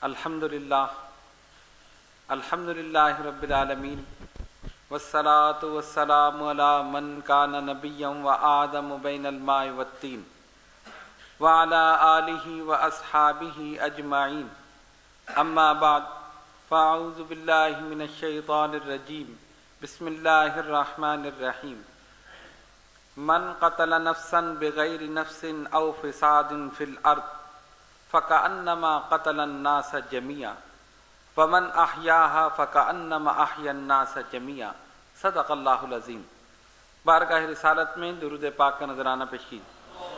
الحمدللہ رب العالمین والصلاة والسلام علی من کان نبیا وآدم بین الماء والطین وعلی آلہ واصحابہ اجمعین اما بعد فاعوذ باللہ من الشیطان الرجیم بسم اللہ الرحمن الرحیم من قتل نفسا بغیر نفس او فساد فی الارض فکأنما قتل الناس جميعا ومن احیاها فکأنما احیا الناس جميعا صدق اللہ العظیم۔ بارگاہ رسالت میں درود پاک کا نذرانہ پیش کیجیے۔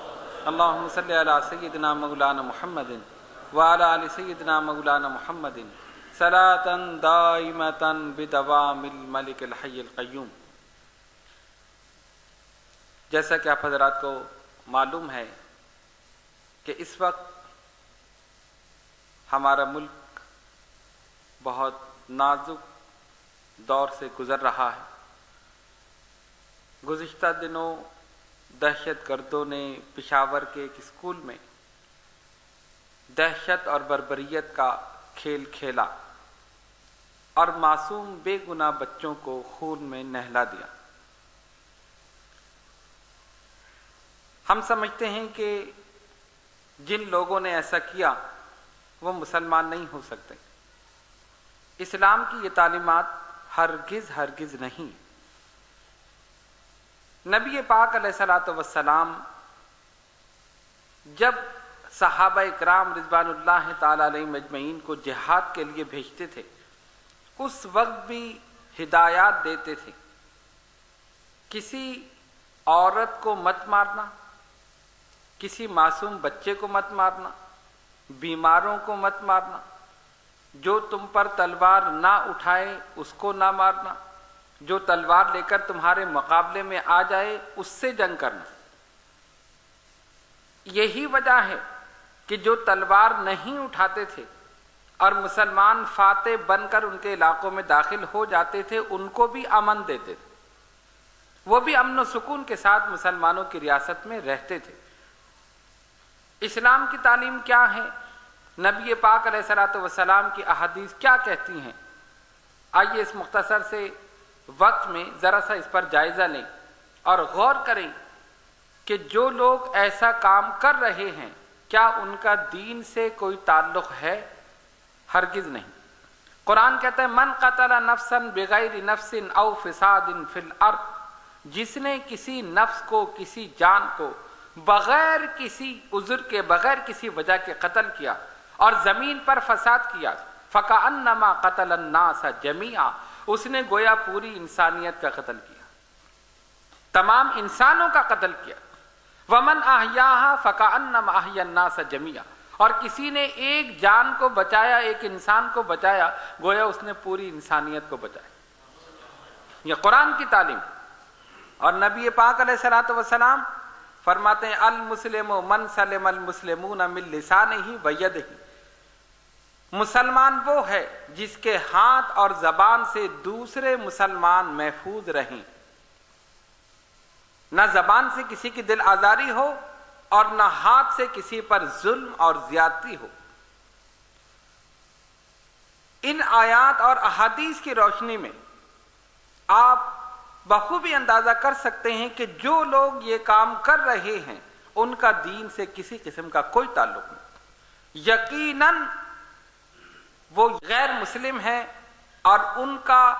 اللہم صلی علی سیدنا مولانا محمد وعلی آل سیدنا مولانا محمد صلاۃ دائمۃ بدوام الملک الحی القیوم۔ جیسا کہ آپ حضرات کو معلوم ہے کہ اس وقت ہمارا ملک بہت نازک دور سے گزر رہا ہے۔ گزشتہ دنوں دہشت گردوں نے پشاور کے ایک اسکول میں دہشت اور بربریت کا کھیل کھیلا اور معصوم بے گناہ بچوں کو خون میں نہلا دیا۔ ہم سمجھتے ہیں کہ جن لوگوں نے ایسا کیا وہ مسلمان نہیں ہو سکتے۔ اسلام کی یہ تعلیمات ہرگز نہیں۔ نبی پاک علیہ الصلوۃ والسلام جب صحابہ اکرام رضوان اللہ تعالی علیہم اجمعین کو جہاد کے لیے بھیجتے تھے اس وقت بھی ہدایات دیتے تھے، کسی عورت کو مت مارنا، کسی معصوم بچے کو مت مارنا، بیماروں کو مت مارنا، جو تم پر تلوار نہ اٹھائے اس کو نہ مارنا، جو تلوار لے کر تمہارے مقابلے میں آ جائے اس سے جنگ کرنا۔ یہی وجہ ہے کہ جو تلوار نہیں اٹھاتے تھے اور مسلمان فاتح بن کر ان کے علاقوں میں داخل ہو جاتے تھے ان کو بھی امن دیتے تھے، وہ بھی امن و سکون کے ساتھ مسلمانوں کی ریاست میں رہتے تھے۔ اسلام کی تعلیم کیا ہے؟ نبی پاک علیہ الصلوۃ والسلام کی احادیث کیا کہتی ہیں؟ آئیے اس مختصر سے وقت میں ذرا سا اس پر جائزہ لیں اور غور کریں کہ جو لوگ ایسا کام کر رہے ہیں کیا ان کا دین سے کوئی تعلق ہے؟ ہرگز نہیں۔ قرآن کہتا ہے من قتل نفسا بغیر نفس او فساد فی الارض، جس نے کسی نفس کو، کسی جان کو بغیر کسی عذر کے، بغیر کسی وجہ کے قتل کیا اور زمین پر فساد کیا، فکأنما قتل الناس جميعا، اس نے گویا پوری انسانیت کا قتل کیا، تمام انسانوں کا قتل کیا۔ ومن احیاها فکأنما احیا الناس جميعا، اور کسی نے ایک جان کو بچایا، ایک انسان کو بچایا، گویا اس نے پوری انسانیت کو بچایا۔ یہ قرآن کی تعلیم۔ اور نبی پاک علیہ الصلوۃ والسلام فرماتے ہیں المسلم من سلم المسلمون من لسانہ ویدہ، مسلمان وہ ہے جس کے ہاتھ اور زبان سے دوسرے مسلمان محفوظ رہیں، نہ زبان سے کسی کی دل آزاری ہو اور نہ ہاتھ سے کسی پر ظلم اور زیادتی ہو۔ ان آیات اور احادیث کی روشنی میں آپ بخوبی اندازہ کر سکتے ہیں کہ جو لوگ یہ کام کر رہے ہیں ان کا دین سے کسی قسم کا کوئی تعلق نہیں، یقیناً وہ غیر مسلم ہیں اور ان کا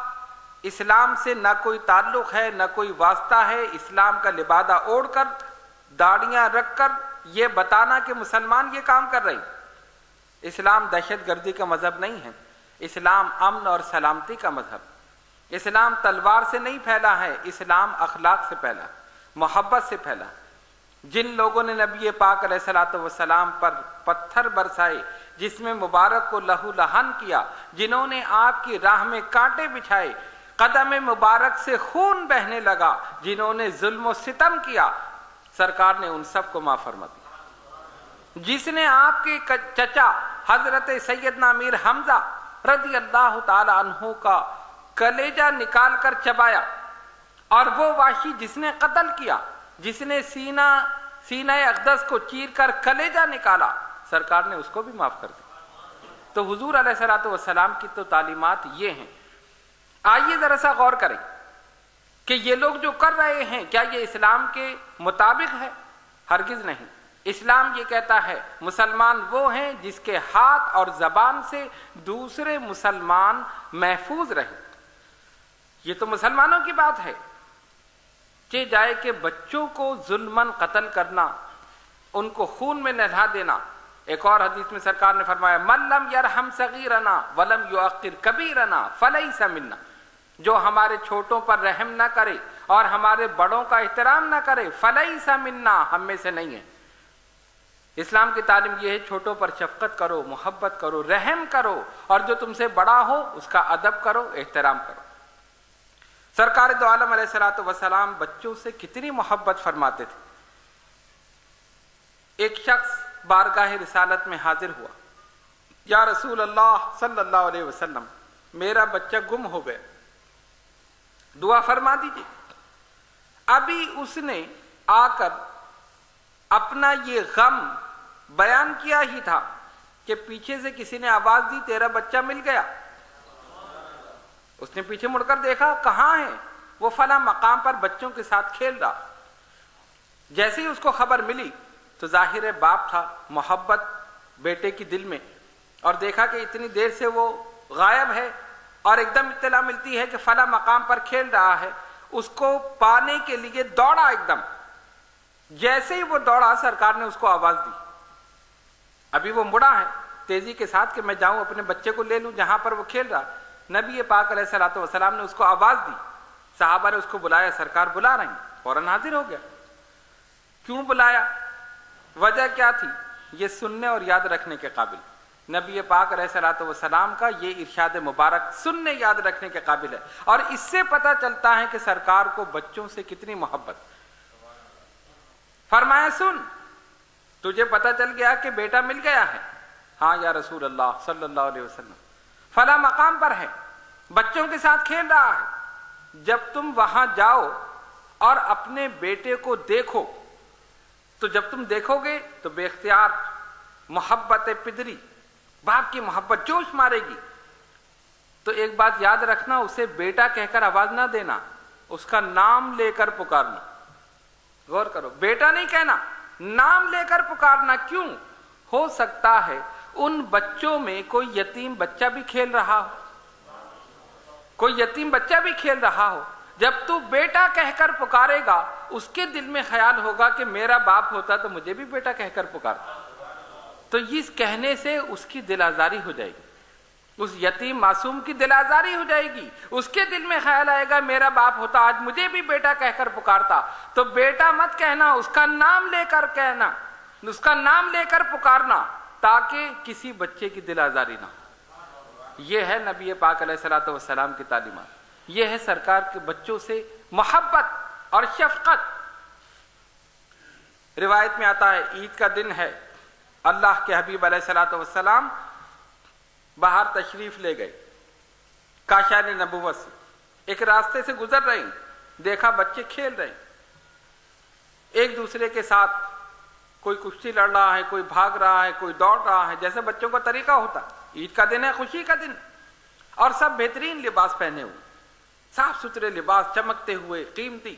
اسلام سے نہ کوئی تعلق ہے نہ کوئی واسطہ ہے۔ اسلام کا لبادہ اوڑھ کر، داڑیاں رکھ کر یہ بتانا کہ مسلمان یہ کام کر رہے ہیں۔ اسلام دہشت گردی کا مذہب نہیں ہے، اسلام امن اور سلامتی کا مذہب۔ اسلام تلوار سے نہیں پھیلا ہے، اسلام اخلاق سے پھیلا، محبت سے پھیلا۔ جن لوگوں نے نبی پاک علیہ الصلوۃ والسلام پر پتھر برسائے، جس میں مبارک کو لہو لہن کیا، جنہوں نے آپ کی راہ میں کانٹے بچھائے، قدم مبارک سے خون بہنے لگا، جنہوں نے ظلم و ستم کیا، سرکار نے ان سب کو معاف فرما دیا۔ جس نے آپ کے چچا حضرت سیدنا امیر حمزہ رضی اللہ تعالی عنہ کا کلیجہ نکال کر چبایا، اور وہ وحشی جس نے قتل کیا، جس نے سینہ اقدس کو چیر کر کلیجہ نکالا، سرکار نے اس کو بھی معاف کر دیا۔ تو حضور علیہ الصلوۃ والسلام کی تو تعلیمات یہ ہیں. آئیے ذرا سا غور کریں کہ یہ لوگ جو کر رہے ہیں کیا یہ اسلام کے مطابق ہے؟ ہرگز نہیں. اسلام یہ کہتا ہے مسلمان وہ ہیں جس کے ہاتھ اور زبان سے دوسرے مسلمان محفوظ رہیں. یہ تو مسلمانوں کی بات ہے. کہ جائے کہ بچوں کو ظلماً قتل کرنا، ان کو خون میں نہلا دینا. ایک اور حدیث میں سرکار نے فرمایا من لم یرحم صغیرنا ولم یعقر کبیرنا فلیس منا. جو ہمارے چھوٹوں پر رحم نہ کرے اور ہمارے بڑوں کا احترام نہ کرے فلیس منا، ہم میں سے نہیں ہے. اسلام کی تعلیم یہ ہے چھوٹوں پر شفقت کرو، محبت کرو، رحم کرو، اور جو تم سے بڑا ہو اس کا ادب کرو، احترام کرو. سرکار دو عالم علیہ الصلوۃ والسلام بچوں سے کتنی محبت فرماتے تھے. ایک شخص بارگاہ رسالت میں حاضر ہوا، یا رسول اللہ صلی اللہ علیہ وسلم میرا بچہ گم ہو گیا، دعا فرما دیجیے. ابھی اس نے آ کر اپنا یہ غم بیان کیا ہی تھا کہ پیچھے سے کسی نے آواز دی تیرا بچہ مل گیا. اس نے پیچھے مڑ کر دیکھا کہاں ہے؟ وہ فلاں مقام پر بچوں کے ساتھ کھیل رہا. جیسے ہی اس کو خبر ملی تو ظاہر باپ تھا، محبت بیٹے کی دل میں، اور دیکھا کہ اتنی دیر سے وہ غائب ہے اور ایک دم اطلاع ملتی ہے کہ فلاں مقام پر کھیل رہا ہے. اس کو پانے کے لیے دوڑا. ایک دم جیسے ہی وہ دوڑا سرکار نے اس کو آواز دی. ابھی وہ مڑا ہے تیزی کے ساتھ کہ میں جاؤں اپنے بچے کو لے لوں جہاں پر وہ کھیل رہا. نبی پاک علیہ الصلوۃ والسلام نے اس کو آواز دی. صحابہ نے اس کو بلایا، سرکار بلا رہے ہیں، فوراً حاضر ہو گیا. کیوں بلایا؟ وجہ کیا تھی؟ یہ سننے اور یاد رکھنے کے قابل. نبی پاک علیہ الصلوۃ والسلام کا یہ ارشاد مبارک سننے یاد رکھنے کے قابل ہے، اور اس سے پتہ چلتا ہے کہ سرکار کو بچوں سے کتنی محبت. فرمایا سن، تجھے پتہ چل گیا کہ بیٹا مل گیا ہے؟ ہاں یا رسول اللہ صلی اللہ علیہ وسلم، فلاں مقام پر ہے، بچوں کے ساتھ کھیل رہا ہے. جب تم وہاں جاؤ اور اپنے بیٹے کو دیکھو تو جب تم دیکھو گے تو بے اختیار محبت پدری، باپ کی محبت جوش مارے گی. تو ایک بات یاد رکھنا، اسے بیٹا کہہ کر آواز نہ دینا، اس کا نام لے کر پکارنا. غور کرو، بیٹا نہیں کہنا، نام لے کر پکارنا. کیوں؟ ہو سکتا ہے ان بچوں میں کوئی یتیم بچہ بھی کھیل رہا ہو، کوئی یتیم بچہ بھی کھیل رہا ہو. جب تو بیٹا کہہ کر پکارے گا اس کے دل میں خیال ہوگا کہ میرا باپ ہوتا تو مجھے بھی بیٹا کہہ کر پکارتا. تو اس کہنے سے اس کی دل آزاری ہو جائے گی، اس یتیم معصوم کی دل آزاری ہو جائے گی. اس کے دل میں خیال آئے گا میرا باپ ہوتا آج مجھے بھی بیٹا کہہ کر پکارتا. تو بیٹا مت کہنا، اس کا نام لے کر کہنا، اس کا نام لے کر پکارنا، تاکہ کسی بچے کی دل آزاری نہ ہو. یہ ہے نبی پاک علیہ الصلوۃ والسلام کی تعلیمات. یہ ہے سرکار کے بچوں سے محبت اور شفقت. روایت میں آتا ہے عید کا دن ہے، اللہ کے حبیب علیہ الصلوۃ والسلام باہر تشریف لے گئے کاشان نبوت سے. ایک راستے سے گزر رہے ہیں، دیکھا بچے کھیل رہے ہیں ایک دوسرے کے ساتھ. کوئی کشتی لڑ رہا ہے، کوئی بھاگ رہا ہے، کوئی دوڑ رہا ہے، جیسے بچوں کا طریقہ ہوتا. عید کا دن ہے، خوشی کا دن، اور سب بہترین لباس پہنے ہوئے، صاف ستھرے لباس، چمکتے ہوئے، قیمتی.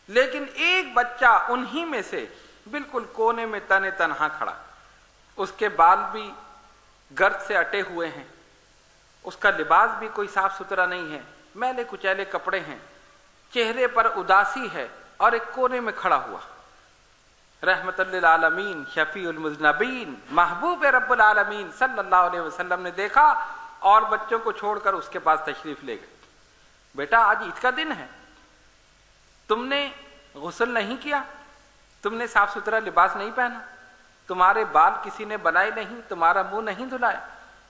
لیکن ایک بچہ انہی میں سے بالکل کونے میں تنے تنہا کھڑا. اس کے بال بھی گرد سے اٹے ہوئے ہیں، اس کا لباس بھی کوئی صاف ستھرا نہیں ہے، میلے کچیلے کپڑے ہیں، چہرے پر اداسی ہے، اور ایک کونے میں کھڑا ہوا. رحمت للعالمین، شفیع المذنبین، محبوب رب العالمین صلی اللہ علیہ وسلم نے دیکھا اور بچوں کو چھوڑ کر اس کے پاس تشریف لے گئے. بیٹا آج عید کا دن ہے، تم نے غسل نہیں کیا، تم نے صاف ستھرا لباس نہیں پہنا، تمہارے بال کسی نے بنائے نہیں، تمہارا منہ نہیں دھلایا.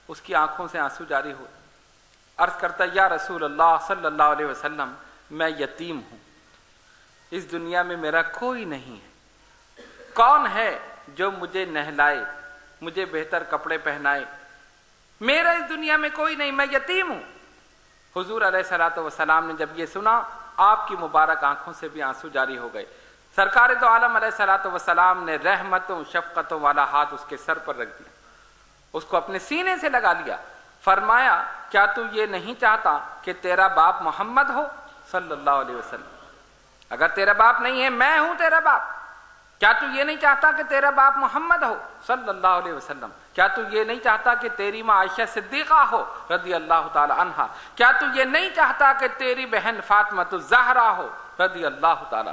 اس کی آنکھوں سے آنسو جاری ہوئے. عرض کرتا یا رسول اللہ صلی اللہ علیہ وسلم، میں یتیم ہوں، اس دنیا میں میرا کوئی نہیں ہے. کون ہے جو مجھے نہلائے، مجھے بہتر کپڑے پہنائے؟ میرا اس دنیا میں کوئی نہیں، میں یتیم ہوں. حضور علیہ الصلوۃ والسلام نے جب یہ سنا، آپ کی مبارک آنکھوں سے بھی آنسو جاری ہو گئے. سرکار دو عالم علیہ الصلوۃ والسلام نے رحمتوں شفقتوں والا ہاتھ اس کے سر پر رکھ دیا. اس کو اپنے سینے سے لگا لیا. فرمایا کیا تو یہ نہیں چاہتا کہ تیرا باپ محمد ہو صلی اللہ علیہ وسلم؟ اگر تیرا باپ نہیں ہے میں ہوں تیرا باپ. کیا تو یہ نہیں چاہتا کہ تیرا باپ محمد ہو صلی اللہ علیہ وسلم؟ کیا تو یہ نہیں چاہتا کہ تیری ماں عائشہ صدیقہ ہو رضی اللہ تعالی عنہا؟ کیا تو یہ نہیں چاہتا کہ تیری بہن فاطمۃ الزہرا ہو رضی اللہ تعالی؟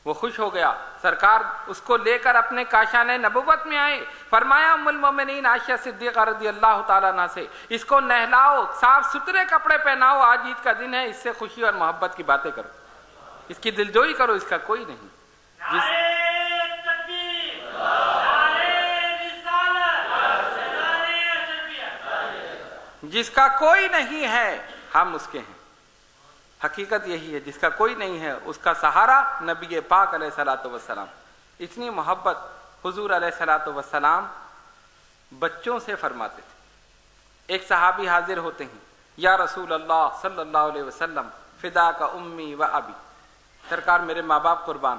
وہ خوش ہو گیا. سرکار اس کو لے کر اپنے کاشان نبوت میں آئے. فرمایا ام المومنین عائشہ صدیقہ رضی اللہ تعالیٰ عنہ سے اس کو نہلاؤ، صاف ستھرے کپڑے پہناؤ، آج عید کا دن ہے، اس سے خوشی اور محبت کی باتیں کرو، اس کی دلجوئی کرو، اس کا کوئی نہیں. جس کا کوئی نہیں ہے ہم اس کے ہیں. حقیقت یہی ہے، جس کا کوئی نہیں ہے اس کا سہارا نبی پاک علیہ الصلوۃ والسلام. اتنی محبت حضور علیہ الصلوۃ والسلام بچوں سے فرماتے تھے. ایک صحابی حاضر ہوتے ہیں، یا رسول اللہ صلی اللہ علیہ وسلم فدا کا امی و ابی، سرکار میرے ماں باپ قربان.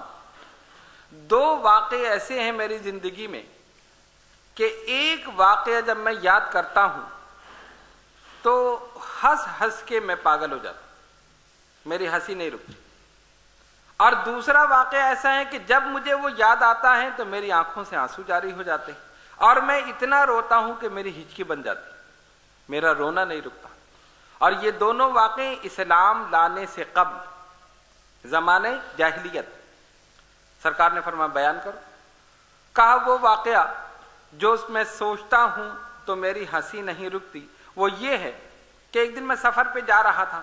دو واقعے ایسے ہیں میری زندگی میں کہ ایک واقعہ جب میں یاد کرتا ہوں تو ہنس ہنس کے میں پاگل ہو جاتا ہوں، میری ہنسی نہیں رکتی. اور دوسرا واقعہ ایسا ہے کہ جب مجھے وہ یاد آتا ہے تو میری آنکھوں سے آنسو جاری ہو جاتے ہیں اور میں اتنا روتا ہوں کہ میری ہچکی بن جاتی، میرا رونا نہیں رکتا. اور یہ دونوں واقعے اسلام لانے سے قبل زمانے جاہلیت. سرکار نے فرمایا بیان کرو. کہا وہ واقعہ جو میں سوچتا ہوں تو میری ہنسی نہیں رکتی وہ یہ ہے کہ ایک دن میں سفر پہ جا رہا تھا،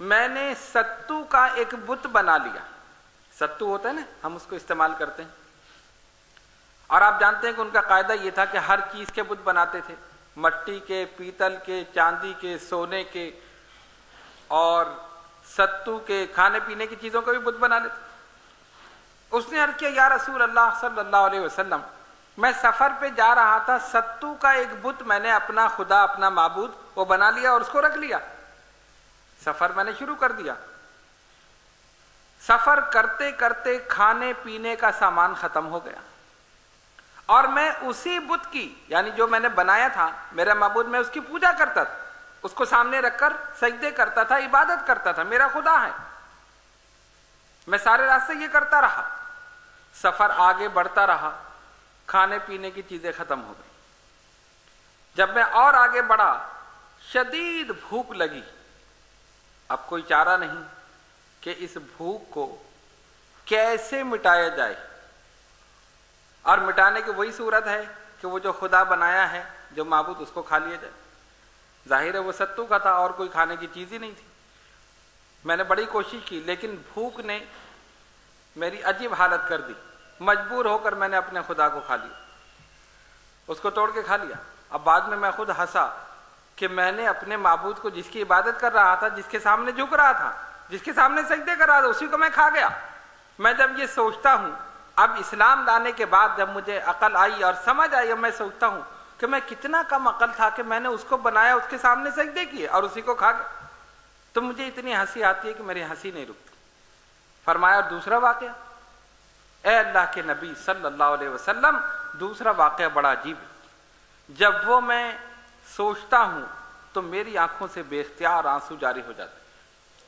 میں نے ستو کا ایک بت بنا لیا. ستو ہوتا ہے نا، ہم اس کو استعمال کرتے ہیں، اور آپ جانتے ہیں کہ ان کا قاعدہ یہ تھا کہ ہر چیز کے بت بناتے تھے، مٹی کے، پیتل کے، چاندی کے، سونے کے، اور ستو کے کھانے پینے کی چیزوں کا بھی بت بنا لیتے. اس نے عرض کیا یا رسول اللہ صلی اللہ علیہ وسلم میں سفر پہ جا رہا تھا، ستو کا ایک بت میں نے اپنا خدا، اپنا معبود وہ بنا لیا اور اس کو رکھ لیا. سفر میں نے شروع کر دیا. سفر کرتے کرتے کھانے پینے کا سامان ختم ہو گیا اور میں اسی بت کی، یعنی جو میں نے بنایا تھا میرا معبود، میں اس کی پوجا کرتا تھا، اس کو سامنے رکھ کر سجدے کرتا تھا، عبادت کرتا تھا، میرا خدا ہے. میں سارے راستے یہ کرتا رہا. سفر آگے بڑھتا رہا، کھانے پینے کی چیزیں ختم ہو گئی. جب میں اور آگے بڑھا شدید بھوک لگی. اب کوئی چارہ نہیں کہ اس بھوک کو کیسے مٹایا جائے، اور مٹانے کی وہی صورت ہے کہ وہ جو خدا بنایا ہے، جو معبود، اس کو کھا لیا جائے. ظاہر ہے وہ ستو کا تھا اور کوئی کھانے کی چیز ہی نہیں تھی. میں نے بڑی کوشش کی لیکن بھوک نے میری عجیب حالت کر دی. مجبور ہو کر میں نے اپنے خدا کو کھا لیا، اس کو توڑ کے کھا لیا. اب بعد میں خود ہنسا کہ میں نے اپنے معبود کو، جس کی عبادت کر رہا تھا، جس کے سامنے جھک رہا تھا، جس کے سامنے سجدے کر رہا تھا، اسی کو میں کھا گیا. میں جب یہ سوچتا ہوں، اب اسلام لانے کے بعد جب مجھے عقل آئی اور سمجھ آئی، اب میں سوچتا ہوں کہ میں کتنا کم عقل تھا کہ میں نے اس کو بنایا، اس کے سامنے سجدے کیے اور اسی کو کھا گیا. تو مجھے اتنی ہنسی آتی ہے کہ میری ہنسی نہیں رکتی. فرمایا اور دوسرا واقعہ، اے اللہ کے نبی صلی اللہ علیہ وسلم، دوسرا واقعہ بڑا عجیب ہے. جب وہ میں سوچتا ہوں تو میری آنکھوں سے بے اختیار آنسو جاری ہو جاتے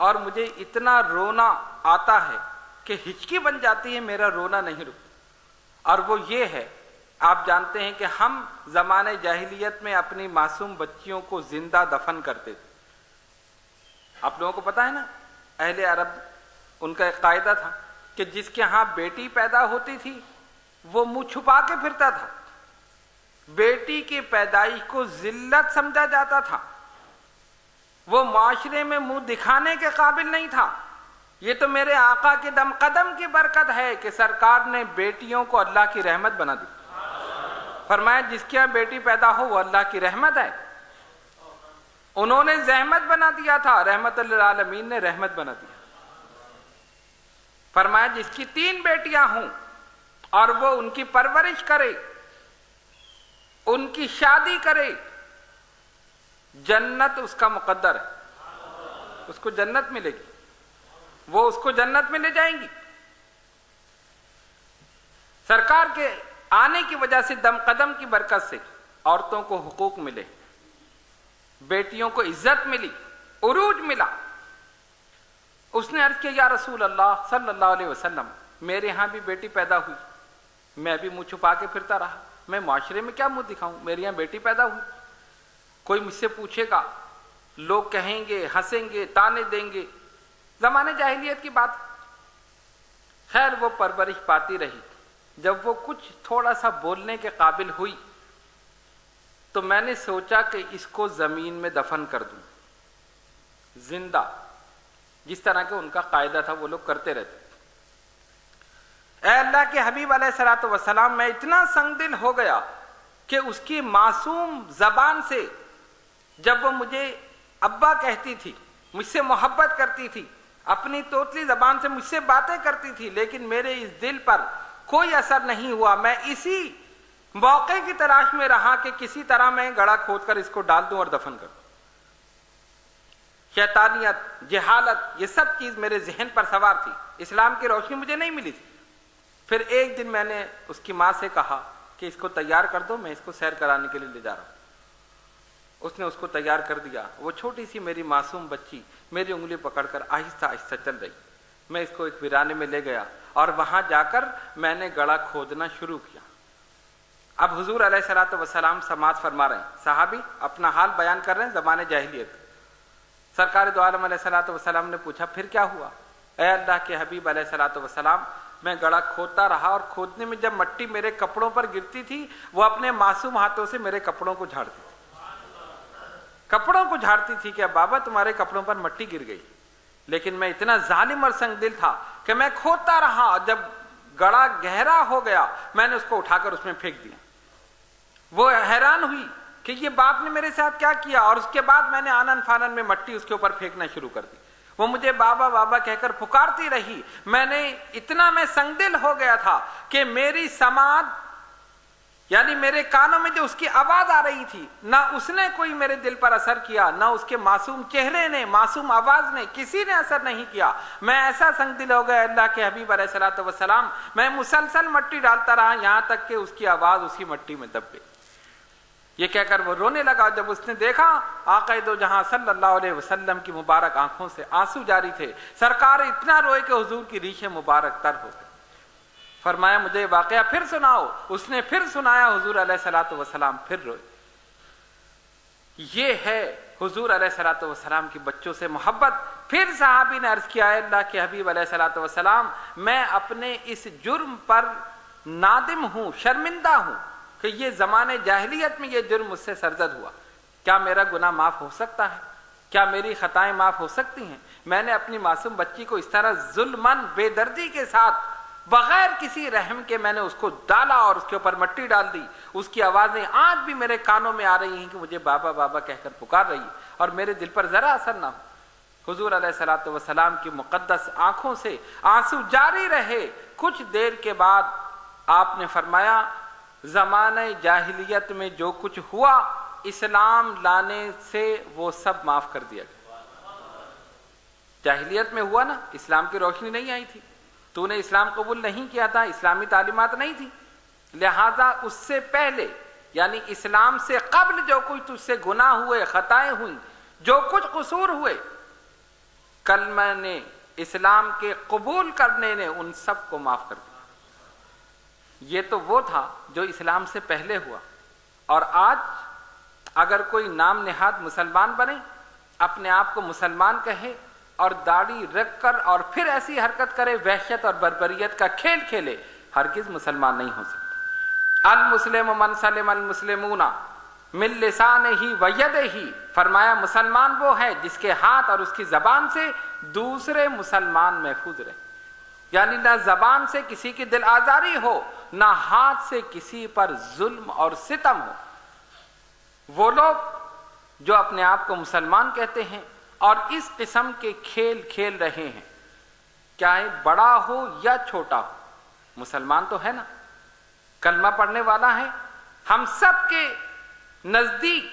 اور مجھے اتنا رونا آتا ہے کہ ہچکی بن جاتی ہے، میرا رونا نہیں رکتا. اور وہ یہ ہے، آپ جانتے ہیں کہ ہم زمانے جاہلیت میں اپنی معصوم بچیوں کو زندہ دفن کرتے تھے. آپ لوگوں کو پتا ہے نا، اہل عرب ان کا ایک قاعدہ تھا کہ جس کے ہاں بیٹی پیدا ہوتی تھی وہ منہ چھپا کے پھرتا تھا. بیٹی کی پیدائش کو ذلت سمجھا جاتا تھا، وہ معاشرے میں منہ دکھانے کے قابل نہیں تھا. یہ تو میرے آقا کے دم قدم کی برکت ہے کہ سرکار نے بیٹیوں کو اللہ کی رحمت بنا دی. فرمایا جس کے یہاں بیٹی پیدا ہو وہ اللہ کی رحمت ہے. انہوں نے زحمت بنا دیا تھا، رحمت للعالمین نے رحمت بنا دیا. فرمایا جس کی 3 بیٹیاں ہوں اور وہ ان کی پرورش کرے، ان کی شادی کرے، جنت اس کا مقدر ہے، اس کو جنت ملے گی، وہ اس کو جنت میں لے جائیں گی. سرکار کے آنے کی وجہ سے، دم قدم کی برکت سے عورتوں کو حقوق ملے، بیٹیوں کو عزت ملی، عروج ملا۔ اس نے عرض کیا یا رسول اللہ صلی اللہ علیہ وسلم، میرے ہاں بھی بیٹی پیدا ہوئی، میں بھی منہ چھپا کے پھرتا رہا، میں معاشرے میں کیا منہ دکھاؤں؟ میرے یہاں بیٹی پیدا ہوئی، کوئی مجھ سے پوچھے گا، لوگ کہیں گے، ہنسیں گے، تانے دیں گے، زمانے جاہلیت کی بات۔ خیر وہ پرورش پاتی رہی، جب وہ کچھ تھوڑا سا بولنے کے قابل ہوئی تو میں نے سوچا کہ اس کو زمین میں دفن کر دوں زندہ، جس طرح کہ ان کا قاعدہ تھا، وہ لوگ کرتے رہتے۔ اے اللہ کے حبیب علیہ الصلوۃ والسلام، میں اتنا سنگ دل ہو گیا کہ اس کی معصوم زبان سے جب وہ مجھے ابا کہتی تھی، مجھ سے محبت کرتی تھی، اپنی توتلی زبان سے مجھ سے باتیں کرتی تھی، لیکن میرے اس دل پر کوئی اثر نہیں ہوا۔ میں اسی موقع کی تلاش میں رہا کہ کسی طرح میں گڑھا کھود کر اس کو ڈال دوں اور دفن کر دوں۔ شیطانیت، جہالت، یہ سب چیز میرے ذہن پر سوار تھی، اسلام کی روشنی مجھے نہیں ملی تھی۔ پھر ایک دن میں نے اس کی ماں سے کہا کہ اس کو تیار کر دو، میں اس کو سیر کرانے کے لیے لے جا رہا ہوں۔ اس نے اس کو تیار کر دیا۔ وہ چھوٹی سی میری معصوم بچی میری انگلی پکڑ کر آہستہ آہستہ چل رہی۔ میں اس کو ایک ویرانے میں لے گیا اور وہاں جا کر میں نے گڑھا کھودنا شروع کیا۔ اب حضور علیہ الصلوۃ والسلام سماعت فرما رہے ہیں، صحابی اپنا حال بیان کر رہے ہیں زمانے جاہلیت۔ سرکار دو عالم علیہ الصلوۃ والسلام نے پوچھا پھر کیا ہوا؟ اے اللہ کے حبیب علیہ الصلوۃ والسلام، میں گڑھا کھودتا رہا اور کھودنے میں جب مٹی میرے کپڑوں پر گرتی تھی، وہ اپنے معصوم ہاتھوں سے میرے کپڑوں کو جھاڑتی تھی، کپڑوں کو جھاڑتی تھی کہ بابا تمہارے کپڑوں پر مٹی گر گئی۔ لیکن میں اتنا ظالم اور سنگ دل تھا کہ میں کھودتا رہا، اور جب گڑھا گہرا ہو گیا میں نے اس کو اٹھا کر اس میں پھینک دیا۔ وہ حیران ہوئی کہ یہ باپ نے میرے ساتھ کیا کیا، اور اس کے بعد میں نے آنن فانن میں مٹی اس کے اوپر پھینکنا شروع کر دی۔ وہ مجھے بابا بابا کہہ کر پکارتی رہی۔ میں سنگ دل ہو گیا تھا کہ میری سماعت، یعنی میرے کانوں میں جو اس کی آواز آ رہی تھی، نہ اس نے کوئی میرے دل پر اثر کیا، نہ اس کے معصوم چہرے نے، معصوم آواز نے، کسی نے اثر نہیں کیا۔ میں ایسا سنگ دل ہو گیا اللہ کے حبیب علیہ الصلوۃ والسلام، میں مسلسل مٹی ڈالتا رہا یہاں تک کہ اس کی آواز اسی مٹی میں دب گئی۔ یہ کہہ کر وہ رونے لگا۔ جب اس نے دیکھا آقا دو جہاں صلی اللہ علیہ وسلم کی مبارک آنکھوں سے آنسو جاری تھے، سرکار اتنا روئے کہ حضور کی ریشیں مبارک تر ہو گئی۔ فرمایا مجھے واقعہ پھر سناؤ۔ اس نے پھر سنایا، حضور علیہ الصلوۃ والسلام پھر روئے۔ یہ ہے حضور علیہ الصلوۃ والسلام کی بچوں سے محبت۔ پھر صحابی نے عرض کیا، اللہ کے حبیب علیہ الصلوۃ والسلام، میں اپنے اس جرم پر نادم ہوں، شرمندہ ہوں کہ یہ زمانے جاہلیت میں یہ جرم مجھ سے سرزد ہوا۔ کیا میرا گناہ معاف ہو سکتا ہے؟ کیا میری خطائیں معاف ہو سکتی ہیں؟ میں نے اپنی معصوم بچی کو اس طرح ظلماً بے دردی کے ساتھ بغیر کسی رحم کے میں نے اس کو ڈالا اور اس کے اوپر مٹی ڈال دی۔ اس کی آوازیں آج بھی میرے کانوں میں آ رہی ہیں کہ مجھے بابا بابا کہہ کر پکار رہی ہے، اور میرے دل پر ذرا اثر نہ ہو۔ حضور علیہ الصلوۃ والسلام کی مقدس آنکھوں سے آنسو جاری رہے۔ کچھ دیر کے بعد آپ نے فرمایا، زمانہ جاہلیت میں جو کچھ ہوا، اسلام لانے سے وہ سب معاف کر دیا گیا۔ جاہلیت میں ہوا نا، اسلام کی روشنی نہیں آئی تھی، تو نے اسلام قبول نہیں کیا تھا، اسلامی تعلیمات نہیں تھی، لہذا اس سے پہلے یعنی اسلام سے قبل جو کچھ تجھ سے گناہ ہوئے، خطائیں ہوئیں، جو کچھ قصور ہوئے، کلمہ نے، اسلام کے قبول کرنے نے ان سب کو معاف کر دیا۔ یہ تو وہ تھا جو اسلام سے پہلے ہوا، اور آج اگر کوئی نام نہاد مسلمان بنے، اپنے آپ کو مسلمان کہے اور داڑھی رکھ کر اور پھر ایسی حرکت کرے، وحشت اور بربریت کا کھیل کھیلے، ہرگز مسلمان نہیں ہو سکتا۔ المسلم من سلم المسلمون من لسانہ و یدہ، فرمایا مسلمان وہ ہے جس کے ہاتھ اور اس کی زبان سے دوسرے مسلمان محفوظ رہے، یعنی نہ زبان سے کسی کی دل آزاری ہو، نہ ہاتھ سے کسی پر ظلم اور ستم ہو۔ وہ لوگ جو اپنے آپ کو مسلمان کہتے ہیں اور اس قسم کے کھیل کھیل رہے ہیں، چاہے بڑا ہو یا چھوٹا ہو، مسلمان تو ہے نا، کلمہ پڑھنے والا ہے۔ ہم سب کے نزدیک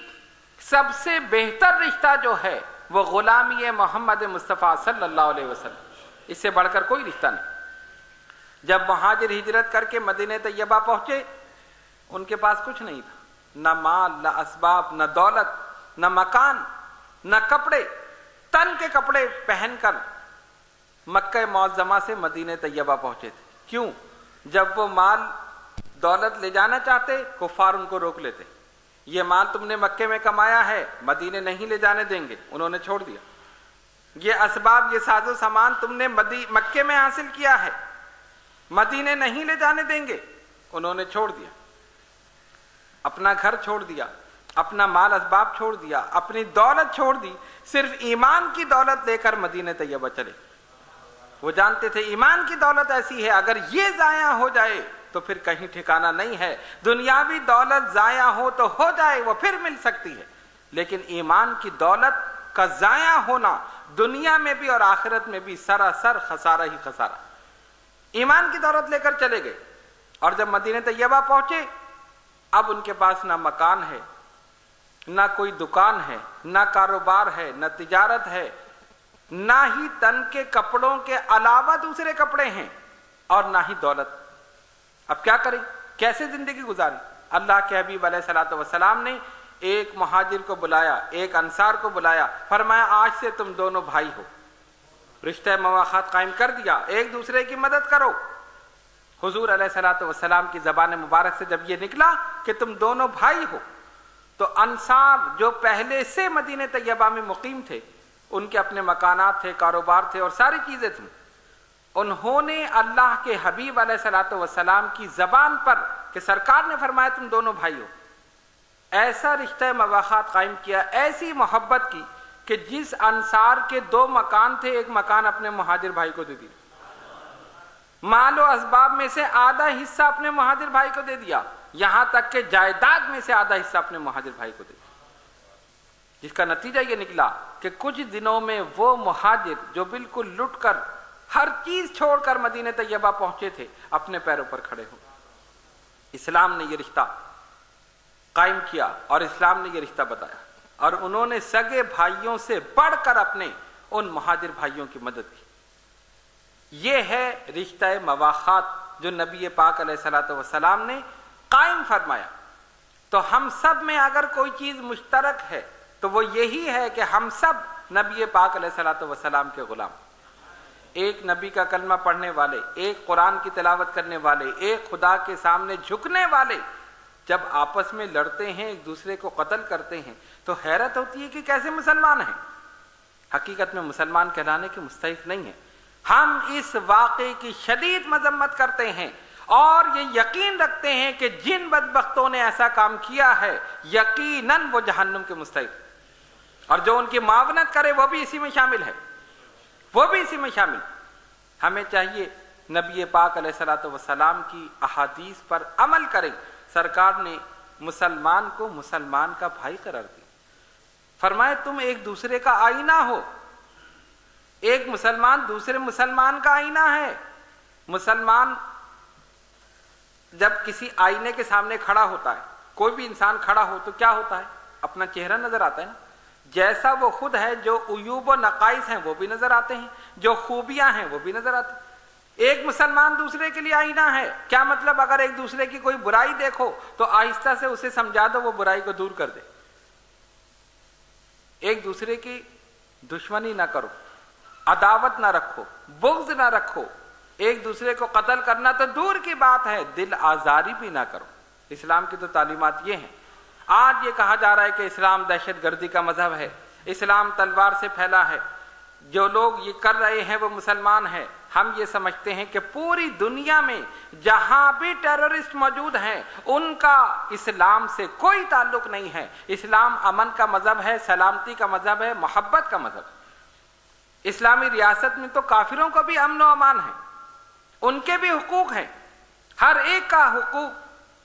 سب سے بہتر رشتہ جو ہے وہ غلامی محمد مصطفیٰ صلی اللہ علیہ وسلم، اس سے بڑھ کر کوئی رشتہ نہیں۔ جب مہاجر ہجرت کر کے مدینہ طیبہ پہنچے، ان کے پاس کچھ نہیں تھا، نہ مال، نہ اسباب، نہ دولت، نہ مکان، نہ کپڑے، تن کے کپڑے پہن کر مکہ معظمہ سے مدینہ طیبہ پہنچے تھے۔ کیوں؟ جب وہ مال دولت لے جانا چاہتے کفار ان کو روک لیتے، یہ مال تم نے مکے میں کمایا ہے، مدینے نہیں لے جانے دیں گے، انہوں نے چھوڑ دیا۔ یہ اسباب، یہ ساز و سامان تم نے مکے میں حاصل کیا ہے، مدینے نہیں لے جانے دیں گے، انہوں نے چھوڑ دیا۔ اپنا گھر چھوڑ دیا، اپنا مال اسباب چھوڑ دیا، اپنی دولت چھوڑ دی، صرف ایمان کی دولت لے کر مدینہ طیبہ چلے۔ وہ جانتے تھے ایمان کی دولت ایسی ہے، اگر یہ ضائع ہو جائے تو پھر کہیں ٹھکانہ نہیں ہے۔ دنیاوی دولت ضائع ہو تو ہو جائے، وہ پھر مل سکتی ہے، لیکن ایمان کی دولت کا ضائع ہونا دنیا میں بھی اور آخرت میں بھی سراسر خسارہ ہی خسارہ۔ ایمان کی دولت لے کر چلے گئے، اور جب مدینہ طیبہ پہنچے اب ان کے پاس نہ مکان ہے، نہ کوئی دکان ہے، نہ کاروبار ہے، نہ تجارت ہے، نہ ہی تن کے کپڑوں کے علاوہ دوسرے کپڑے ہیں، اور نہ ہی دولت۔ اب کیا کریں؟ کیسے زندگی گزاریں؟ اللہ کے حبیب علیہ الصلوۃ والسلام نے ایک مہاجر کو بلایا، ایک انصار کو بلایا، فرمایا آج سے تم دونوں بھائی ہو، رشتہ مواخات قائم کر دیا، ایک دوسرے کی مدد کرو۔ حضور علیہ الصلوۃ والسلام کی زبان مبارک سے جب یہ نکلا کہ تم دونوں بھائی ہو، تو انصار جو پہلے سے مدینہ طیبہ میں مقیم تھے، ان کے اپنے مکانات تھے، کاروبار تھے اور ساری چیزیں تھیں، انہوں نے اللہ کے حبیب علیہ الصلوۃ والسلام کی زبان پر کہ سرکار نے فرمایا تم دونوں بھائی ہو، ایسا رشتہ مواخات قائم کیا، ایسی محبت کی کہ جس انصار کے 2 مکان تھے، ایک مکان اپنے مہاجر بھائی کو دے دیا، مال و اسباب میں سے آدھا حصہ اپنے مہاجر بھائی کو دے دیا، یہاں تک کہ جائیداد میں سے آدھا حصہ اپنے مہاجر بھائی کو دے دیا، جس کا نتیجہ یہ نکلا کہ کچھ دنوں میں وہ مہاجر جو بالکل لٹ کر ہر چیز چھوڑ کر مدینہ طیبہ پہنچے تھے، اپنے پیروں پر کھڑے ہو۔ اسلام نے یہ رشتہ قائم کیا اور اسلام نے یہ رشتہ بتایا، اور انہوں نے سگے بھائیوں سے بڑھ کر اپنے ان مہاجر بھائیوں کی مدد کی۔ یہ ہے رشتہ مواخات جو نبی پاک علیہ الصلوۃ والسلام نے قائم فرمایا۔ تو ہم سب میں اگر کوئی چیز مشترک ہے تو وہ یہی ہے کہ ہم سب نبی پاک علیہ الصلوۃ والسلام کے غلام، ایک نبی کا کلمہ پڑھنے والے، ایک قرآن کی تلاوت کرنے والے، ایک خدا کے سامنے جھکنے والے، جب آپس میں لڑتے ہیں، ایک دوسرے کو قتل کرتے ہیں، تو حیرت ہوتی ہے کہ کیسے مسلمان ہیں۔ حقیقت میں مسلمان کہلانے کے مستحق نہیں ہیں۔ ہم اس واقعے کی شدید مذمت کرتے ہیں اور یہ یقین رکھتے ہیں کہ جن بدبختوں نے ایسا کام کیا ہے یقیناً وہ جہنم کے مستحق، اور جو ان کی معاونت کرے وہ بھی اسی میں شامل ہے، وہ بھی اسی میں شامل۔ ہمیں چاہیے نبی پاک علیہ الصلوۃ والسلام کی احادیث پر عمل کریں۔ سرکار نے مسلمان کو مسلمان کا بھائی قرار دیا، فرمائے تم ایک دوسرے کا آئینہ ہو، ایک مسلمان دوسرے مسلمان کا آئینہ ہے۔ مسلمان جب کسی آئینے کے سامنے کھڑا ہوتا ہے، کوئی بھی انسان کھڑا ہو تو کیا ہوتا ہے؟ اپنا چہرہ نظر آتا ہے نا، جیسا وہ خود ہے، جو عیوب و نقائص ہیں وہ بھی نظر آتے ہیں، جو خوبیاں ہیں وہ بھی نظر آتی ہیں۔ ایک مسلمان دوسرے کے لیے آئینہ ہے۔ کیا مطلب؟ اگر ایک دوسرے کی کوئی برائی دیکھو تو آہستہ سے اسے سمجھا دو وہ برائی کو دور کر دے۔ ایک دوسرے کی دشمنی نہ کرو، عداوت نہ رکھو، بغض نہ رکھو، ایک دوسرے کو قتل کرنا تو دور کی بات ہے، دل آزاری بھی نہ کرو۔ اسلام کی تو تعلیمات یہ ہیں۔ آج یہ کہا جا رہا ہے کہ اسلام دہشت گردی کا مذہب ہے، اسلام تلوار سے پھیلا ہے، جو لوگ یہ کر رہے ہیں وہ مسلمان ہیں۔ ہم یہ سمجھتے ہیں کہ پوری دنیا میں جہاں بھی ٹیررسٹ موجود ہیں ان کا اسلام سے کوئی تعلق نہیں ہے۔ اسلام امن کا مذہب ہے، سلامتی کا مذہب ہے، محبت کا مذہب ہے۔ اسلامی ریاست میں تو کافروں کو بھی امن و امان ہے، ان کے بھی حقوق ہیں، ہر ایک کا حقوق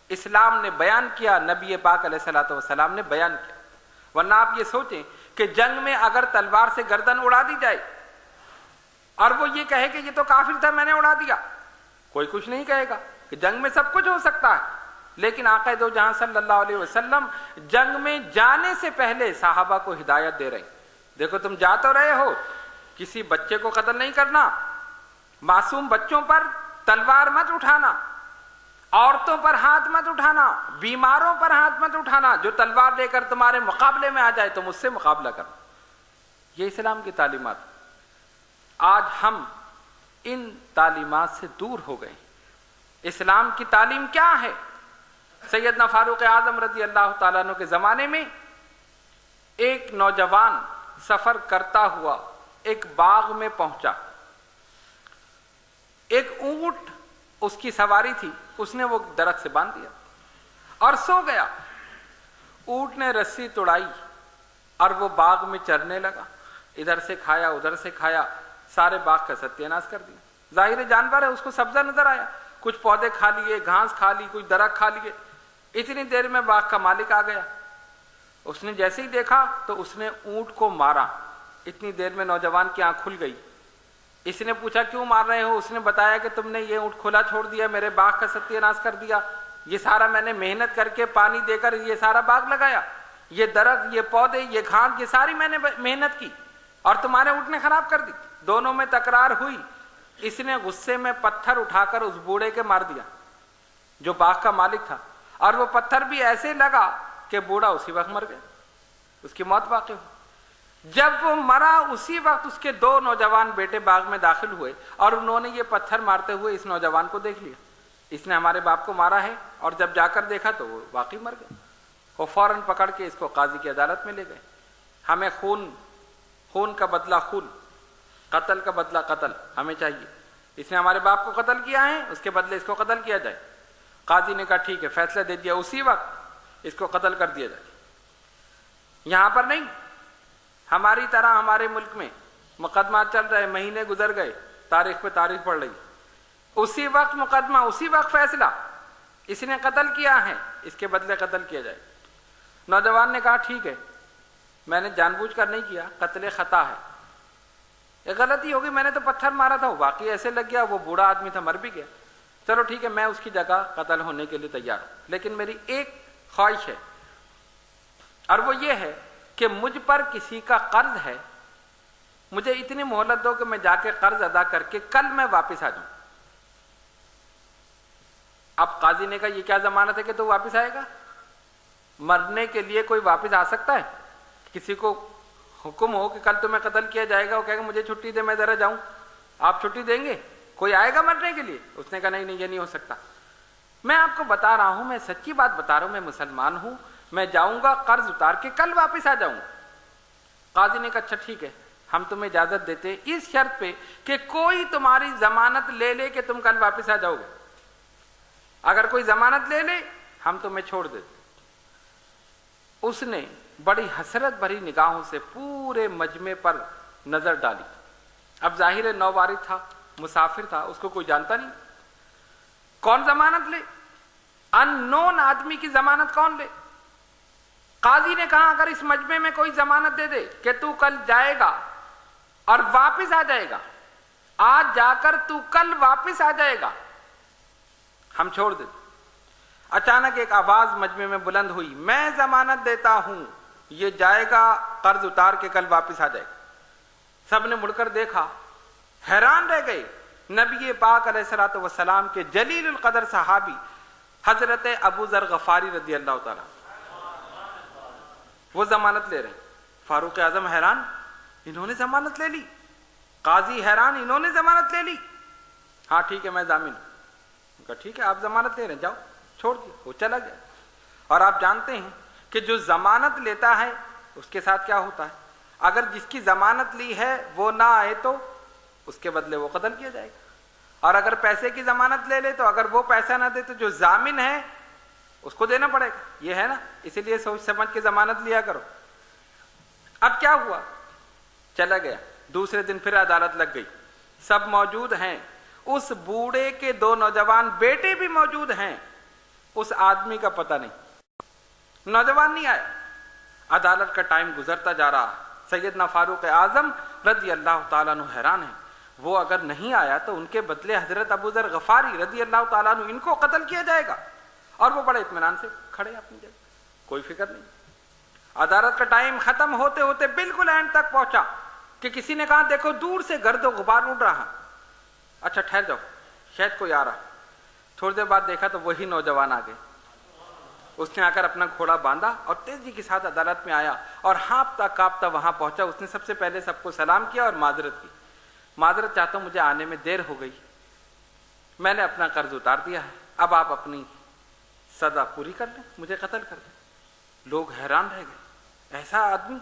اسلام نے بیان کیا، نبی پاک علیہ الصلوۃ والسلام نے بیان کیا۔ ورنہ آپ یہ سوچیں کہ جنگ میں اگر تلوار سے گردن اڑا دی جائے اور وہ یہ کہے کہ یہ تو کافر تھا میں نے اڑا دیا، کوئی کچھ نہیں کہے گا، کہ جنگ میں سب کچھ ہو سکتا ہے۔ لیکن آقا دو جہاں صلی اللہ علیہ وسلم جنگ میں جانے سے پہلے صحابہ کو ہدایت دے رہے ہیں، دیکھو تم جا تو رہے ہو، کسی بچے کو قتل نہیں کرنا، معصوم بچوں پر تلوار مت اٹھانا، عورتوں پر ہاتھ مت اٹھانا، بیماروں پر ہاتھ مت اٹھانا، جو تلوار لے کر تمہارے مقابلے میں آ جائے تم اس سے مقابلہ کرو. یہ اسلام کی تعلیمات. آج ہم ان تعلیمات سے دور ہو گئے. اسلام کی تعلیم کیا ہے؟ سیدنا فاروق اعظم رضی اللہ تعالیٰ عنہ کے زمانے میں ایک نوجوان سفر کرتا ہوا ایک باغ میں پہنچا. ایک اونٹ اس کی سواری تھی، اس نے وہ درخت سے باندھ دیا اور سو گیا. اونٹ نے رسی توڑائی اور وہ باغ میں چرنے لگا. ادھر سے کھایا ادھر سے کھایا، سارے باغ کا ستیہ ناش کر دیا. ظاہر جانور ہے، اس کو سبزہ نظر آیا، کچھ پودے کھا لیے، گھاس کھا لی، کچھ درخت کھا لیے. اتنی دیر میں باغ کا مالک آ گیا. اس نے جیسے ہی دیکھا تو اس نے اونٹ کو مارا. اتنی دیر میں نوجوان کی آنکھ کھل گئی. اس نے پوچھا کیوں مار رہے ہو؟ اس نے بتایا کہ تم نے یہ اونٹ کھلا چھوڑ دیا، میرے باغ کا ستیہ ناش کر دیا. یہ سارا میں نے محنت کر کے پانی دے کر یہ سارا باغ لگایا، یہ درخت، یہ پودے، یہ گھاس، یہ ساری میں نے محنت کی اور تمہارے اونٹ نے خراب کر دی. دونوں میں تکرار ہوئی. اس نے غصے میں پتھر اٹھا کر اس بوڑھے کے مار دیا جو باغ کا مالک تھا، اور وہ پتھر بھی ایسے لگا کہ بوڑھا اسی وقت مر گیا. اس کی موت واقع ہوئی. جب وہ مرا اسی وقت اس کے دو نوجوان بیٹے باغ میں داخل ہوئے اور انہوں نے یہ پتھر مارتے ہوئے اس نوجوان کو دیکھ لیا. اس نے ہمارے باپ کو مارا ہے. اور جب جا کر دیکھا تو وہ واقعی مر گیا. وہ فوراً پکڑ کے اس کو قاضی کی عدالت میں لے گئے. ہمیں خون کا بدلہ خون، قتل کا بدلہ قتل ہمیں چاہیے. اس نے ہمارے باپ کو قتل کیا ہے، اس کے بدلے اس کو قتل کیا جائے. قاضی نے کہا ٹھیک ہے، فیصلہ دے دیا. اسی وقت اس کو قتل کر دیا جائے. یہاں پر نہیں، ہماری طرح ہمارے ملک میں مقدمات چل رہے، مہینے گزر گئے، تاریخ پہ تاریخ پڑ رہی، اسی وقت مقدمہ، اسی وقت فیصلہ. اس نے قتل کیا ہے، اس کے بدلے قتل کیا جائے. نوجوان نے کہا ٹھیک ہے، میں نے جان بوجھ کر نہیں کیا، قتل خطا ہے، یہ غلطی ہوگی، میں نے تو پتھر مارا تھا، واقعی ایسے لگ گیا، وہ بوڑھا آدمی تھا، مر بھی گیا. چلو ٹھیک ہے، میں اس کی جگہ قتل ہونے کے لیے تیار ہوں، لیکن میری ایک خواہش ہے، اور وہ یہ ہے کہ مجھ پر کسی کا قرض ہے، مجھے اتنی مہلت دو کہ میں جا کے قرض ادا کر کے کل میں واپس آ جاؤں. اب قاضی نے کہا یہ کیا ضمانت ہے کہ تو واپس آئے گا؟ مرنے کے لیے کوئی واپس آ سکتا ہے؟ کسی کو حکم ہو کہ کل تمہیں قتل کیا جائے گا، وہ کہے گا مجھے چھٹی دے، میں ذرا جاؤں، آپ چھٹی دیں گے؟ کوئی آئے گا مرنے کے لیے؟ اس نے کہا نہیں نہیں، یہ نہیں ہو سکتا. میں آپ کو بتا رہا ہوں، میں سچی بات بتا رہا ہوں، میں مسلمان ہوں، میں جاؤں گا قرض اتار کے کل واپس آ جاؤں. قاضی نے کہا اچھا ٹھیک ہے، ہم تمہیں اجازت دیتے اس شرط پہ کہ کوئی تمہاری ضمانت لے لے کہ تم کل واپس آ جاؤ گے. اگر کوئی ضمانت لے لے ہم تمہیں چھوڑ دیتے. اس نے بڑی حسرت بھری نگاہوں سے پورے مجمع پر نظر ڈالی. اب ظاہر نووارث تھا، مسافر تھا، اس کو کوئی جانتا نہیں، کون ضمانت لے؟ ان نون آدمی کی ضمانت کون لے؟ قاضی نے کہا اگر اس مجمع میں کوئی ضمانت دے دے کہ تو کل جائے گا اور واپس آ جائے گا، آج جا کر تو کل واپس آ جائے گا، ہم چھوڑ دیتے. اچانک ایک آواز مجمع میں بلند ہوئی، میں ضمانت دیتا ہوں، یہ جائے گا قرض اتار کے کل واپس آ جائے گا. سب نے مڑ کر دیکھا، حیران رہ گئے. نبی پاک علیہ الصلوۃ والسلام کے جلیل القدر صحابی حضرت ابو ذر غفاری رضی اللہ تعالیٰ وہ ضمانت لے رہے ہیں. فاروق اعظم حیران، انہوں نے ضمانت لے لی. قاضی حیران، انہوں نے ضمانت لے لی. ہاں ٹھیک ہے، میں ضامن ہوں. کہا ٹھیک ہے، آپ ضمانت لے رہے ہیں، جاؤ، چھوڑ دیا. وہ چلا گیا. اور آپ جانتے ہیں کہ جو ضمانت لیتا ہے اس کے ساتھ کیا ہوتا ہے؟ اگر جس کی ضمانت لی ہے وہ نہ آئے تو اس کے بدلے وہ قتل کیا جائے گا. اور اگر پیسے کی ضمانت لے لے تو اگر وہ پیسہ نہ دے تو جو ضامن ہے اس کو دینا پڑے گا. یہ ہے نا، اسی لیے سوچ سمجھ کے ضمانت لیا کرو. اب کیا ہوا؟ چلا گیا. دوسرے دن پھر عدالت لگ گئی، سب موجود ہیں. اس بوڑھے کے دو نوجوان بیٹے بھی موجود ہیں. اس آدمی کا پتہ نہیں، نوجوان نہیں آیا. عدالت کا ٹائم گزرتا جا رہا. سیدنا فاروق اعظم رضی اللہ تعالیٰ عنہ حیران ہیں. وہ اگر نہیں آیا تو ان کے بدلے حضرت ابو ذر غفاری رضی اللہ تعالیٰ عنہ ان کو قتل کیا جائے گا. اور وہ بڑے اطمینان سے کھڑے اپنی جگہ، کوئی فکر نہیں. عدالت کا ٹائم ختم ہوتے ہوتے بالکل اینڈ تک پہنچا کہ کسی نے کہا دیکھو دور سے گرد و غبار اڑ رہا. اچھا ٹھہر جاؤ، شاید کوئی آ رہا. تھوڑی دیر بعد دیکھا تو وہی نوجوان آ گئے. اس نے آ کر اپنا گھوڑا باندھا اور تیزی کے ساتھ عدالت میں آیا اور ہانپتا کانپتا وہاں پہنچا. اس نے سب سے پہلے سب کو سلام کیا اور معذرت کی. معذرت چاہتا ہوں، مجھے آنے میں دیر ہو گئی، میں نے اپنا قرض اتار دیا ہے، اب آپ اپنی سزا پوری کر لیں، مجھے قتل کر دیں. لوگ حیران رہ گئے. ایسا آدمی،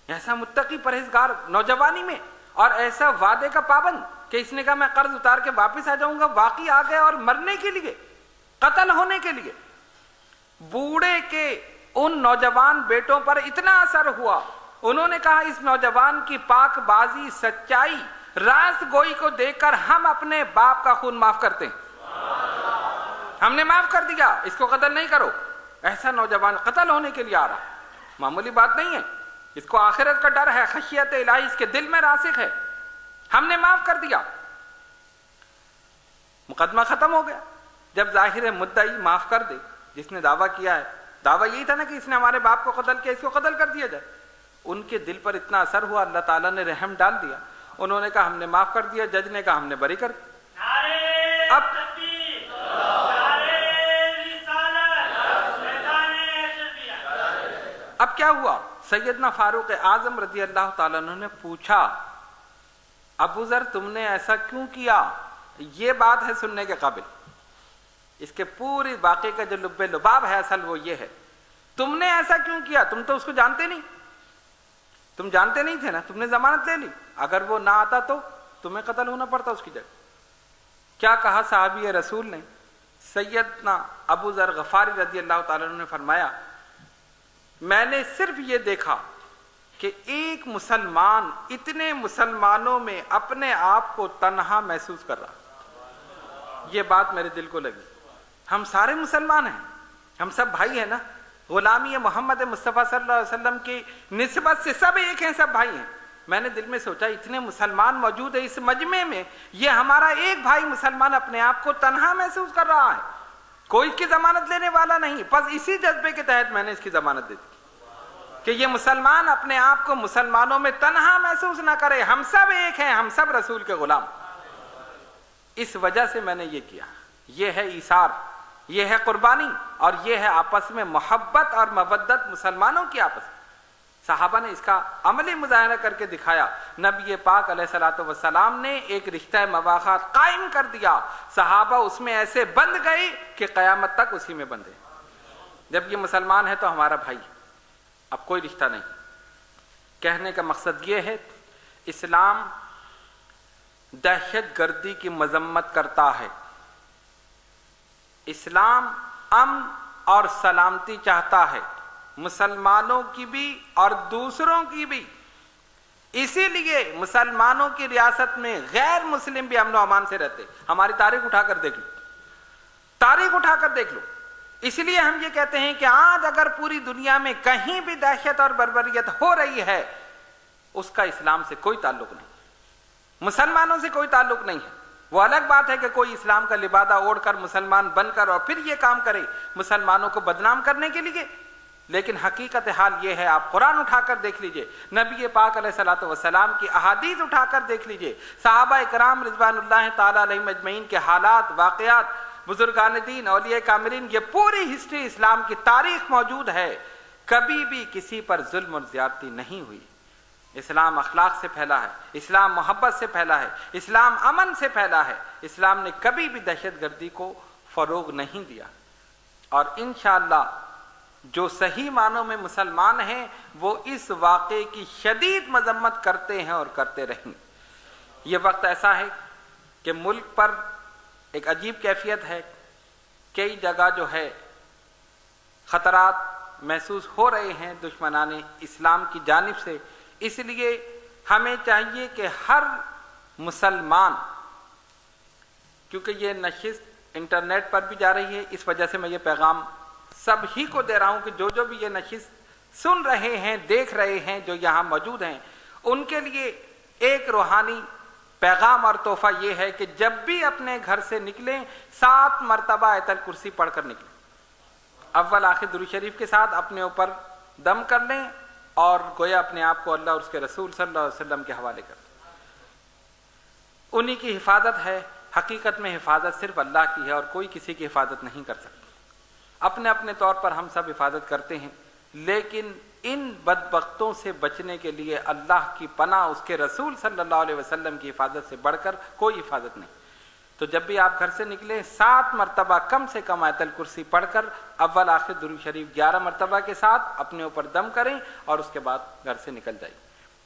ایسا متقی پرہیزگار نوجوانی میں، اور ایسا وعدے کا پابند کہ اس نے کہا میں قرض اتار کے واپس آ جاؤں گا، واقعی آ گیا اور مرنے کے لیے، قتل ہونے کے لیے. بوڑھے کے ان نوجوان بیٹوں پر اتنا اثر ہوا، انہوں نے کہا اس نوجوان کی پاک بازی، سچائی، راست گوئی کو دیکھ کر ہم اپنے باپ کا خون معاف کرتے ہیں، ہم نے معاف کر دیا، اس کو قتل نہیں کرو. ایسا نوجوان قتل ہونے کے لیے آ رہا، معمولی بات نہیں ہے. اس کو آخرت کا ڈر ہے، خشیت الہی اس کے دل میں راسخ ہے. ہم نے معاف کر دیا، مقدمہ ختم ہو گیا. جب ظاہر مدعی معاف کر دے، جس نے دعویٰ کیا ہے، دعویٰ یہی تھا نا کہ اس نے ہمارے باپ کو قتل کیا، اس کو قتل کر دیا جائے. ان کے دل پر اتنا اثر ہوا، اللہ تعالیٰ نے رحم ڈال دیا. انہوں نے کہا ہم نے معاف کر دیا، جج نے کہا ہم نے بری کر دیا. اب کیا ہوا؟ سیدنا فاروق اعظم رضی اللہ تعالیٰ عنہ نے پوچھا ابو ذر تم نے ایسا کیوں کیا؟ یہ بات ہے سننے کے قابل. اس کے پوری واقعے کا جو لب لباب ہے اصل وہ یہ ہے، تم نے ایسا کیوں کیا؟ تم تو اس کو جانتے نہیں، تم جانتے نہیں تھے نا، تم نے ضمانت لے لی، اگر وہ نہ آتا تو تمہیں قتل ہونا پڑتا اس کی جگہ. کیا کہا صحابی رسول نے؟ سیدنا ابو ذر غفاری رضی اللہ تعالیٰ عنہ نے فرمایا میں نے صرف یہ دیکھا کہ ایک مسلمان اتنے مسلمانوں میں اپنے آپ کو تنہا محسوس کر رہا. یہ بات میرے دل کو لگی. ہم سارے مسلمان ہیں، ہم سب بھائی ہیں نا، غلامی محمد مصطفیٰ صلی اللہ علیہ وسلم کی نسبت سے سب ایک ہیں، سب بھائی ہیں. میں نے دل میں سوچا اتنے مسلمان موجود ہیں اس مجمع میں، یہ ہمارا ایک بھائی مسلمان اپنے آپ کو تنہا محسوس کر رہا ہے، کوئی اس کی ضمانت لینے والا نہیں. بس اسی جذبے کے تحت میں نے اس کی ضمانت دے دی کہ یہ مسلمان اپنے آپ کو مسلمانوں میں تنہا محسوس نہ کرے، ہم سب ایک ہیں، ہم سب رسول کے غلام. اس وجہ سے میں نے یہ کیا. یہ ہے ایثار، یہ ہے قربانی، اور یہ ہے آپس میں محبت اور مودت مسلمانوں کی آپس. صحابہ نے اس کا عملی مظاہرہ کر کے دکھایا. نبی پاک علیہ الصلوۃ والسلام نے ایک رشتہ مواخات قائم کر دیا، صحابہ اس میں ایسے بندھ گئے کہ قیامت تک اسی میں بندھے. جب یہ مسلمان ہے تو ہمارا بھائی، اب کوئی رشتہ نہیں. کہنے کا مقصد یہ ہے اسلام دہشت گردی کی مذمت کرتا ہے، اسلام امن اور سلامتی چاہتا ہے، مسلمانوں کی بھی اور دوسروں کی بھی. اسی لیے مسلمانوں کی ریاست میں غیر مسلم بھی امن و امان سے رہتے. ہماری تاریخ اٹھا کر دیکھ لو، تاریخ اٹھا کر دیکھ لو. اس لیے ہم یہ کہتے ہیں کہ آج اگر پوری دنیا میں کہیں بھی دہشت اور بربریت ہو رہی ہے، اس کا اسلام سے کوئی تعلق نہیں، مسلمانوں سے کوئی تعلق نہیں ہے. وہ الگ بات ہے کہ کوئی اسلام کا لبادہ اوڑھ کر مسلمان بن کر اور پھر یہ کام کرے مسلمانوں کو بدنام کرنے کے لیے، لیکن حقیقت حال یہ ہے. آپ قرآن اٹھا کر دیکھ لیجئے، نبی پاک علیہ الصلوۃ والسلام کی احادیث اٹھا کر دیکھ لیجئے، صحابہ کرام رضوان اللہ تعالی علیہم اجمعین کے حالات، واقعات، بزرگان دین، اولیاء کاملین، یہ پوری ہسٹری اسلام کی تاریخ موجود ہے. کبھی بھی کسی پر ظلم اور زیادتی نہیں ہوئی. اسلام اخلاق سے پھیلا ہے، اسلام محبت سے پھیلا ہے، اسلام امن سے پھیلا ہے. اسلام نے کبھی بھی دہشت گردی کو فروغ نہیں دیا. اور انشاءاللہ جو صحیح معنوں میں مسلمان ہیں وہ اس واقعے کی شدید مذمت کرتے ہیں اور کرتے رہیں. یہ وقت ایسا ہے کہ ملک پر ایک عجیب کیفیت ہے، کئی جگہ جو ہے خطرات محسوس ہو رہے ہیں دشمنان اسلام کی جانب سے. اس لیے ہمیں چاہیے کہ ہر مسلمان، کیونکہ یہ نشست انٹرنیٹ پر بھی جا رہی ہے، اس وجہ سے میں یہ پیغام سب ہی کو دے رہا ہوں کہ جو بھی یہ نشست سن رہے ہیں، دیکھ رہے ہیں، جو یہاں موجود ہیں، ان کے لیے ایک روحانی پیغام اور تحفہ یہ ہے کہ جب بھی اپنے گھر سے نکلیں 7 مرتبہ آیت الکرسی پڑھ کر نکلیں. اول آخر درود شریف کے ساتھ اپنے اوپر دم کر لیں اور گویا اپنے آپ کو اللہ اور اس کے رسول صلی اللہ علیہ وسلم کے حوالے کر دیں. انہی کی حفاظت ہے حقیقت میں حفاظت صرف اللہ کی ہے اور کوئی کسی کی حفاظت نہیں کر سکتا۔ اپنے اپنے طور پر ہم سب حفاظت کرتے ہیں، لیکن ان بدبختوں سے بچنے کے لیے اللہ کی پناہ، اس کے رسول صلی اللہ علیہ وسلم کی حفاظت سے بڑھ کر کوئی حفاظت نہیں۔ تو جب بھی آپ گھر سے نکلیں 7 مرتبہ کم سے کم آیت الکرسی پڑھ کر اول آخر درود شریف 11 مرتبہ کے ساتھ اپنے اوپر دم کریں اور اس کے بعد گھر سے نکل جائیں۔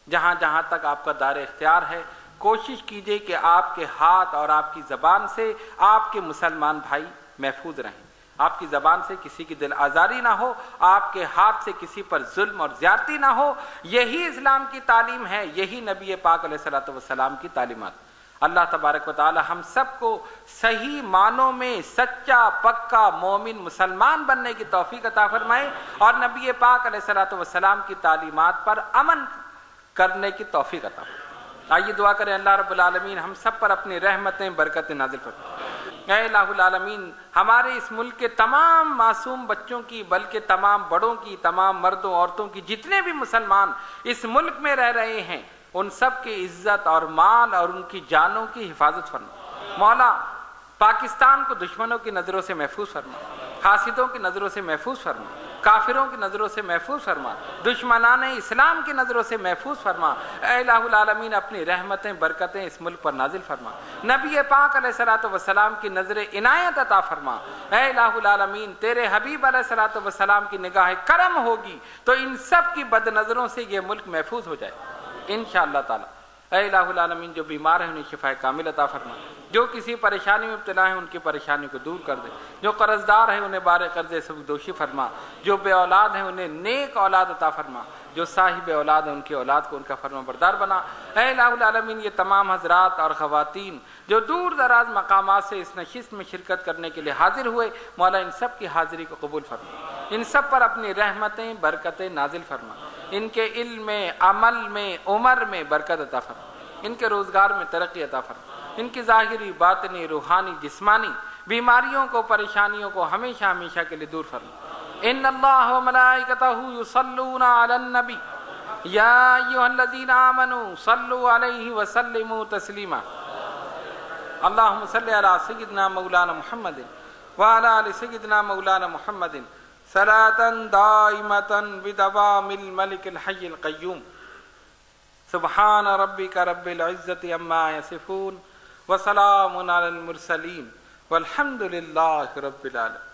جہاں جہاں تک آپ کا دار اختیار ہے کوشش کیجئے کہ آپ کے ہاتھ اور آپ کی زبان سے آپ کے مسلمان بھائی محفوظ رہیں، آپ کی زبان سے کسی کی دل آزاری نہ ہو، آپ کے ہاتھ سے کسی پر ظلم اور زیادتی نہ ہو۔ یہی اسلام کی تعلیم ہے، یہی نبی پاک علیہ الصلوۃ والسلام کی تعلیمات۔ اللہ تبارک و تعالی ہم سب کو صحیح معنوں میں سچا پکا مومن مسلمان بننے کی توفیق عطا فرمائے اور نبی پاک علیہ الصلوۃ والسلام کی تعلیمات پر عمل کرنے کی توفیق عطا فرمائے۔ آئیے دعا کریں اللہ رب العالمین ہم سب پر اپنی رحمتیں برکتیں نازل فرمائے۔ اے الہ العالمین ہمارے اس ملک کے تمام معصوم بچوں کی، بلکہ تمام بڑوں کی، تمام مردوں عورتوں کی، جتنے بھی مسلمان اس ملک میں رہ رہے ہیں ان سب کی عزت اور مال اور ان کی جانوں کی حفاظت فرما۔ مولا پاکستان کو دشمنوں کی نظروں سے محفوظ فرما، حاسدوں کی نظروں سے محفوظ فرما، کافروں کی نظروں سے محفوظ فرما، دشمنان اسلام کی نظروں سے محفوظ فرما۔ اے الہ العالمین اپنی رحمتیں برکتیں اس ملک پر نازل فرما، نبی پاک علیہ الصلوۃ والسلام کی نظر عنایت عطا فرما۔ اے الہ العالمین تیرے حبیب علیہ الصلوۃ والسلام کی نگاہ کرم ہوگی تو ان سب کی بد نظروں سے یہ ملک محفوظ ہو جائے انشاءاللہ تعالی۔ اے الہ العالمین جو بیمار ہیں انہیں شفا کامل عطا فرما، جو کسی پریشانی میں مبتلا ہیں ان کی پریشانی کو دور کر دے، جو قرض دار ہیں انہیں بار قرض سبکدوشی فرما، جو بے اولاد ہیں انہیں نیک اولاد عطا فرما، جو صاحب اولاد ہیں ان کی اولاد کو ان کا فرما بردار بنا۔ اے الہ العالمین یہ تمام حضرات اور خواتین جو دور دراز مقامات سے اس نشست میں شرکت کرنے کے لیے حاضر ہوئے، مولا ان سب کی حاضری کو قبول فرما، ان سب پر اپنی رحمتیں برکتیں نازل فرما، ان کے علم میں، عمل میں، عمر میں برکت عطا فرما، ان کے روزگار میں ترقی عطا فرما، ان کی ظاہری باطنی روحانی جسمانی بیماریوں کو پریشانیوں کو ہمیشہ ہمیشہ کے لیے دور فرما۔ ان اللہ و ملائکتہ یصلون علی النبی یا ایھا الذین آمنوا صلوا علیہ وسلموا تسلیما۔ اللہم صل علی سیدنا مولانا محمد وعلی آل سیدنا مولانا محمد صلاۃ دائمۃ بدوام الملک الحی القیوم۔ سبحان ربک رب العزۃ عما یصفون وسلام علی المرسلین والحمد للہ رب العالمین۔